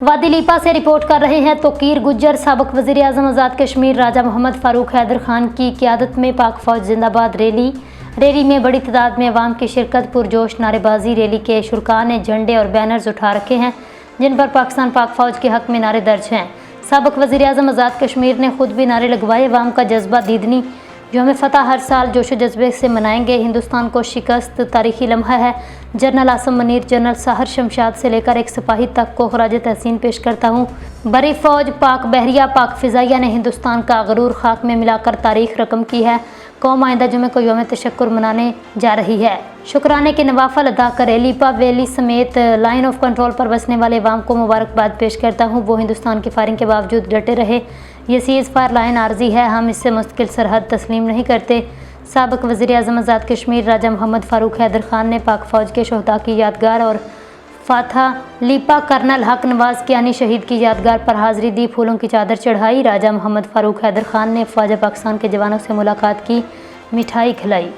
वादी लीपा से रिपोर्ट कर रहे हैं तोकीर गुज्जर। साबिक वज़ीर आज़म आज़ाद कश्मीर राजा मोहम्मद फ़ारूक हैदर खान की क़यादत में पाक फ़ौज जिंदाबाद रैली में बड़ी तादाद में अवाम की शिरकत, पुरजोश नारेबाजी। रैली के शुरका ने झंडे और बैनर्स उठा रखे हैं जिन पर पाकिस्तान पाक फ़ौज के हक़ में नारे दर्ज हैं। साबिक वज़ीर आज़म आज़ाद कश्मीर ने खुद भी नारे लगवाए। अवाम का जज्बा दीदनी जो हमें फ़तह हर साल जोशो जज्बे से मनाएंगे। हिंदुस्तान को शिकस्त तारीखी लम्हा है। जनरल आसम मनीर, जनरल साहर शमशाद से लेकर एक सिपाही तक को खराज तहसीन पेश करता हूँ। बड़ी फ़ौज, पाक बहरिया, पाक फ़िज़ाइया ने हिंदुस्तान का गरूर खाक में मिलाकर तारीख रकम की है। कौम आइंदा जुमे को यौम तशक्कुर मनाने जा रही है। शुक्राने के नवाफल अदा करे। लीपा वैली समेत लाइन ऑफ कंट्रोल पर बसने वाले अवाम को मुबारकबाद पेश करता हूँ। वो हिंदुस्तान की फायरिंग के बावजूद डटे रहे। ये सीज़ फायर लाइन आर्जी है, हम इससे मुस्तकिल सरहद तस्लीम नहीं करते। साबिक वज़ीर आज़म आज़ाद कश्मीर राजा मोहम्मद फ़ारूक हैदर खान ने पाक फ़ौज के शहदा की यादगार और फाथा लीपा कर्नल हक नवाज कियानी शहीद की यादगार पर हाज़िरी दी, फूलों की चादर चढ़ाई। राजा मोहम्मद फ़ारूक हैदर खान ने ख्वाजा पाकिस्तान के जवानों से मुलाकात की, मिठाई खिलाई।